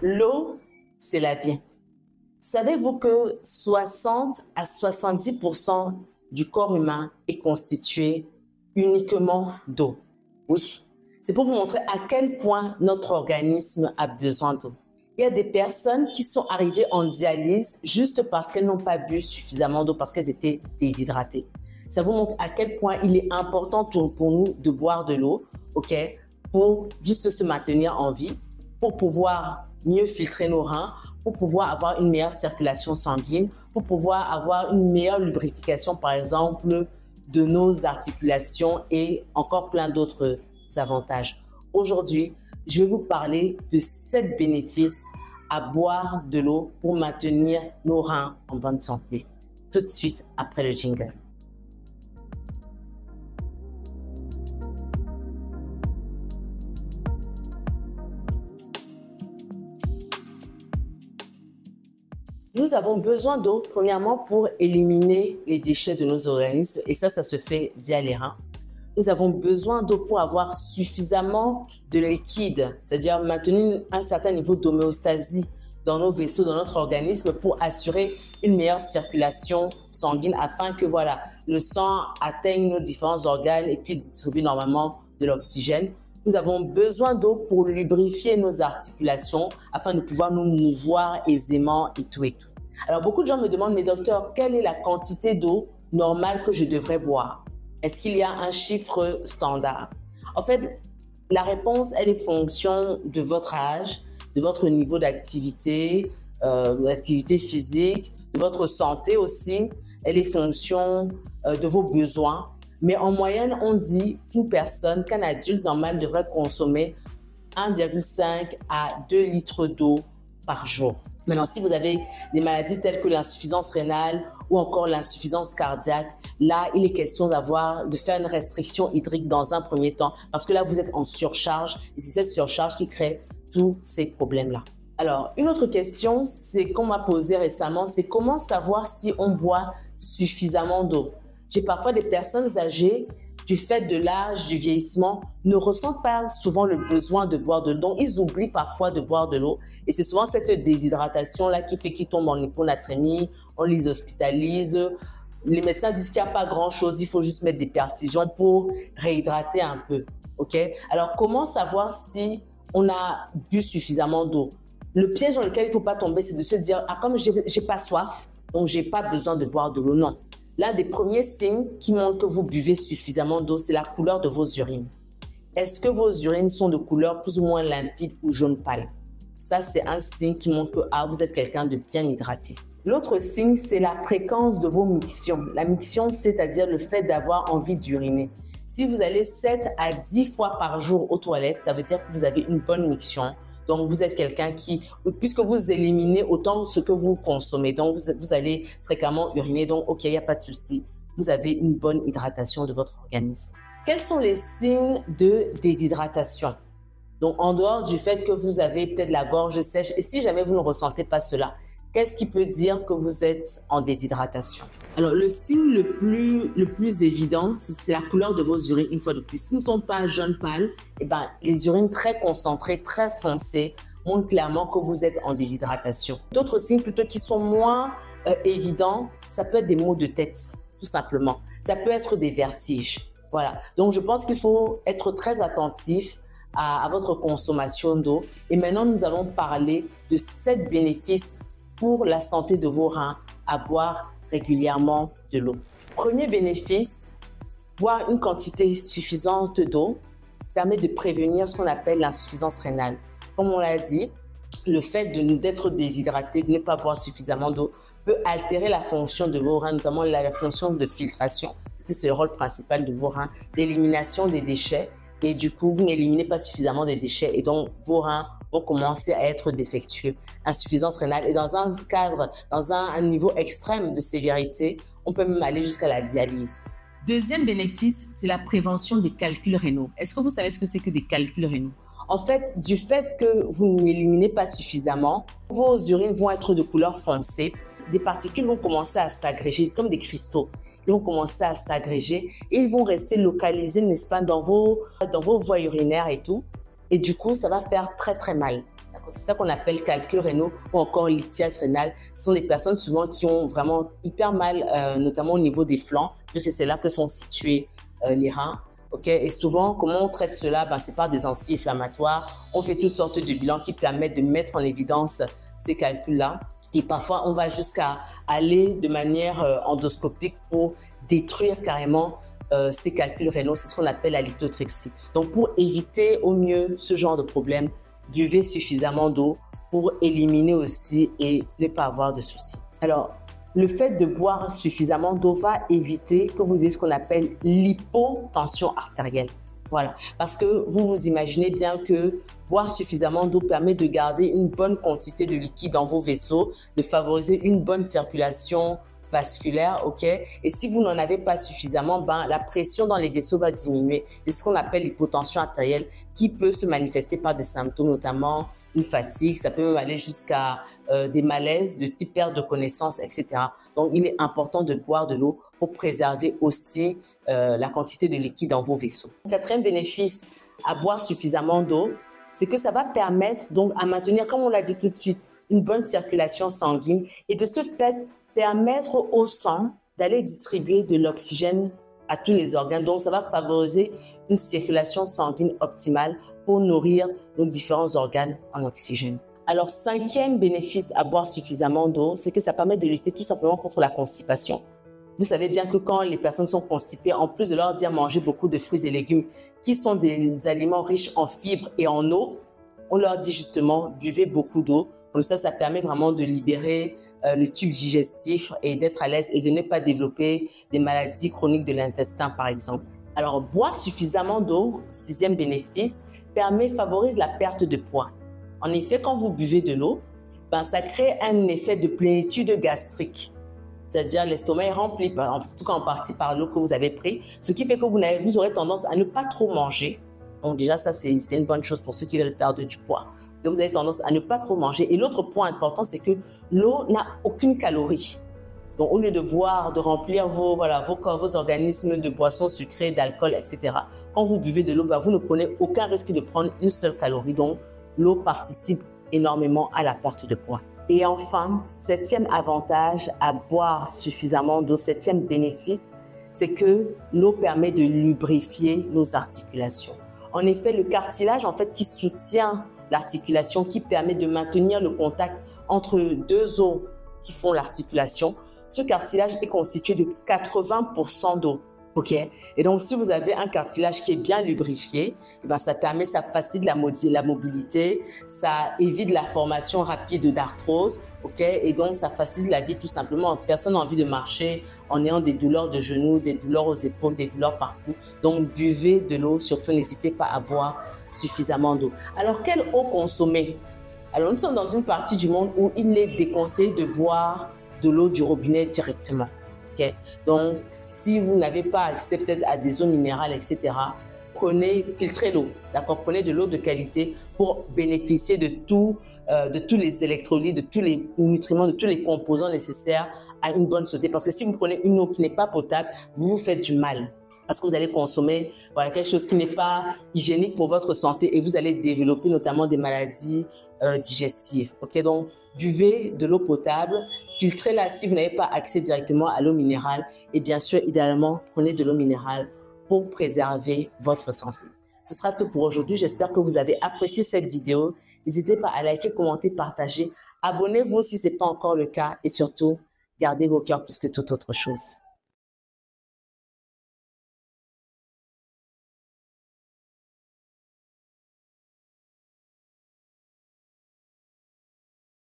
L'eau, c'est la vie. Savez-vous que 60 à 70% du corps humain est constitué uniquement d'eau? Oui, c'est pour vous montrer à quel point notre organisme a besoin d'eau. Il y a des personnes qui sont arrivées en dialyse juste parce qu'elles n'ont pas bu suffisamment d'eau, parce qu'elles étaient déshydratées. Ça vous montre à quel point il est important pour nous de boire de l'eau, ok, pour juste se maintenir en vie, pour pouvoir mieux filtrer nos reins, pour pouvoir avoir une meilleure circulation sanguine, pour pouvoir avoir une meilleure lubrification, par exemple, de nos articulations et encore plein d'autres avantages. Aujourd'hui, je vais vous parler de 7 bénéfices à boire de l'eau pour maintenir nos reins en bonne santé. Tout de suite après le jingle. Nous avons besoin d'eau, premièrement, pour éliminer les déchets de nos organismes, et ça se fait via les reins. Nous avons besoin d'eau pour avoir suffisamment de liquide, c'est-à-dire maintenir un certain niveau d'homéostasie dans nos vaisseaux, dans notre organisme, pour assurer une meilleure circulation sanguine afin que voilà, le sang atteigne nos différents organes et puisse distribuer normalement de l'oxygène. Nous avons besoin d'eau pour lubrifier nos articulations afin de pouvoir nous mouvoir aisément et tout et tout. Alors, beaucoup de gens me demandent, mais docteur, quelle est la quantité d'eau normale que je devrais boire? Est-ce qu'il y a un chiffre standard? En fait, la réponse, elle est fonction de votre âge, de votre niveau d'activité, d'activité physique, de votre santé aussi. Elle est fonction de vos besoins. Mais en moyenne, on dit qu'un adulte normal devrait consommer 1,5 à 2 litres d'eau par jour. Maintenant, si vous avez des maladies telles que l'insuffisance rénale ou encore l'insuffisance cardiaque, là, il est question de faire une restriction hydrique dans un premier temps parce que là, vous êtes en surcharge et c'est cette surcharge qui crée tous ces problèmes-là. Alors, une autre question qu'on m'a posée récemment, c'est comment savoir si on boit suffisamment d'eau? J'ai parfois des personnes âgées, du fait de l'âge, du vieillissement, ne ressentent pas souvent le besoin de boire de l'eau. Donc, ils oublient parfois de boire de l'eau. Et c'est souvent cette déshydratation-là qui fait qu'ils tombent en hyponatrémie, on les hospitalise. Les médecins disent qu'il n'y a pas grand-chose, il faut juste mettre des perfusions pour réhydrater un peu. Okay? Alors, comment savoir si on a bu suffisamment d'eau? Le piège dans lequel il ne faut pas tomber, c'est de se dire « Ah, comme je n'ai pas soif, donc je n'ai pas besoin de boire de l'eau. » Non. L'un des premiers signes qui montrent que vous buvez suffisamment d'eau, c'est la couleur de vos urines. Est-ce que vos urines sont de couleur plus ou moins limpide ou jaune pâle? Ça, c'est un signe qui montre que vous êtes quelqu'un de bien hydraté. L'autre signe, c'est la fréquence de vos mictions. La miction, c'est-à-dire le fait d'avoir envie d'uriner. Si vous allez 7 à 10 fois par jour aux toilettes, ça veut dire que vous avez une bonne miction. Donc, vous êtes quelqu'un puisque vous éliminez autant ce que vous consommez, donc vous allez fréquemment uriner, donc ok, il n'y a pas de souci. Vous avez une bonne hydratation de votre organisme. Quels sont les signes de déshydratation? Donc, en dehors du fait que vous avez peut-être la gorge sèche, et si jamais vous ne ressentez pas cela, qu'est-ce qui peut dire que vous êtes en déshydratation? Alors, le signe le plus évident, c'est la couleur de vos urines, une fois de plus. S'ils ne sont pas jaune pâle, les urines très concentrées, très foncées, montrent clairement que vous êtes en déshydratation. D'autres signes plutôt qui sont moins évidents, ça peut être des maux de tête, tout simplement. Ça peut être des vertiges. Voilà. Donc, je pense qu'il faut être très attentif à votre consommation d'eau. Et maintenant, nous allons parler de 7 bénéfices pour la santé de vos reins à boire régulièrement de l'eau. Premier bénéfice, boire une quantité suffisante d'eau permet de prévenir ce qu'on appelle l'insuffisance rénale. Comme on l'a dit, le fait d'être déshydraté, de ne pas boire suffisamment d'eau, peut altérer la fonction de vos reins, notamment la fonction de filtration, parce que c'est le rôle principal de vos reins, d'élimination des déchets. Et du coup, vous n'éliminez pas suffisamment de déchets et donc vos reins vont commencer à être défectueux. Insuffisance rénale. Et dans un cadre, dans un niveau extrême de sévérité, on peut même aller jusqu'à la dialyse. Deuxième bénéfice, c'est la prévention des calculs rénaux. Est-ce que vous savez ce que c'est que des calculs rénaux? En fait, du fait que vous n'éliminez pas suffisamment, vos urines vont être de couleur foncée. Des particules vont commencer à s'agréger comme des cristaux. Ils vont commencer à s'agréger et ils vont rester localisés, n'est-ce pas, dans vos voies urinaires et tout. Et du coup, ça va faire très, très mal. C'est ça qu'on appelle calculs rénaux ou encore lithiase rénale. Ce sont des personnes souvent qui ont vraiment hyper mal, notamment au niveau des flancs, puisque c'est là que sont situés les reins. Okay? Et souvent, comment on traite cela? C'est par des anti-inflammatoires. On fait toutes sortes de bilans qui permettent de mettre en évidence ces calculs-là. Et parfois, on va jusqu'à aller de manière endoscopique pour détruire carrément ces calculs rénaux. C'est ce qu'on appelle la lithotripsie. Donc, pour éviter au mieux ce genre de problème, buvez suffisamment d'eau pour éliminer aussi et ne pas avoir de soucis. Alors, le fait de boire suffisamment d'eau va éviter que vous ayez ce qu'on appelle l'hypotension artérielle. Voilà, parce que vous vous imaginez bien que boire suffisamment d'eau permet de garder une bonne quantité de liquide dans vos vaisseaux, de favoriser une bonne circulation vasculaire, ok? Et si vous n'en avez pas suffisamment, la pression dans les vaisseaux va diminuer. C'est ce qu'on appelle l'hypotension artérielle qui peut se manifester par des symptômes, notamment une fatigue, ça peut même aller jusqu'à des malaises de type perte de connaissance, etc. Donc, il est important de boire de l'eau pour préserver aussi la quantité de liquide dans vos vaisseaux. Quatrième bénéfice à boire suffisamment d'eau, c'est que ça va permettre donc à maintenir, comme on l'a dit tout de suite, une bonne circulation sanguine et de ce fait, permettre au sang d'aller distribuer de l'oxygène à tous les organes. Donc, ça va favoriser une circulation sanguine optimale pour nourrir nos différents organes en oxygène. Alors, cinquième bénéfice à boire suffisamment d'eau, c'est que ça permet de lutter tout simplement contre la constipation. Vous savez bien que quand les personnes sont constipées, en plus de leur dire manger beaucoup de fruits et légumes, qui sont des aliments riches en fibres et en eau, on leur dit justement buvez beaucoup d'eau. Comme ça permet vraiment de libérer le tube digestif et d'être à l'aise et de ne pas développer des maladies chroniques de l'intestin, par exemple. Alors, boire suffisamment d'eau, sixième bénéfice, favorise la perte de poids. En effet, quand vous buvez de l'eau, ça crée un effet de plénitude gastrique. C'est-à-dire l'estomac est rempli, en tout cas en partie par l'eau que vous avez pris, ce qui fait que vous aurez tendance à ne pas trop manger. Donc déjà, ça c'est une bonne chose pour ceux qui veulent perdre du poids. Que vous avez tendance à ne pas trop manger. Et l'autre point important, c'est que l'eau n'a aucune calorie. Donc au lieu de boire, de remplir vos organismes de boissons sucrées, d'alcool, etc. Quand vous buvez de l'eau, vous ne prenez aucun risque de prendre une seule calorie. Donc l'eau participe énormément à la perte de poids. Et enfin, septième avantage à boire suffisamment d'eau, septième bénéfice, c'est que l'eau permet de lubrifier nos articulations. En effet, le cartilage qui soutient l'articulation, qui permet de maintenir le contact entre deux os qui font l'articulation, ce cartilage est constitué de 80% d'eau. Okay? Et donc, si vous avez un cartilage qui est bien lubrifié, ça facilite la mobilité, ça évite la formation rapide d'arthrose, okay? Et donc, ça facilite la vie tout simplement. Personne n'a envie de marcher en ayant des douleurs de genoux, des douleurs aux épaules, des douleurs partout. Donc, buvez de l'eau, surtout n'hésitez pas à boire suffisamment d'eau. Alors, quelle eau consommer? Alors, nous sommes dans une partie du monde où il est déconseillé de boire de l'eau du robinet directement. Okay? Donc, si vous n'avez pas accès peut-être à des eaux minérales, etc., filtrez l'eau, d'accord? Prenez de l'eau de qualité pour bénéficier de tous les électrolytes, de tous les nutriments, de tous les composants nécessaires à une bonne santé. Parce que si vous prenez une eau qui n'est pas potable, vous vous faites du mal. Parce que vous allez consommer quelque chose qui n'est pas hygiénique pour votre santé et vous allez développer notamment des maladies digestives. Okay? Donc, buvez de l'eau potable, filtrez-la si vous n'avez pas accès directement à l'eau minérale et bien sûr, idéalement, prenez de l'eau minérale pour préserver votre santé. Ce sera tout pour aujourd'hui. J'espère que vous avez apprécié cette vidéo. N'hésitez pas à liker, commenter, partager. Abonnez-vous si ce n'est pas encore le cas et surtout, gardez vos cœurs plus que toute autre chose.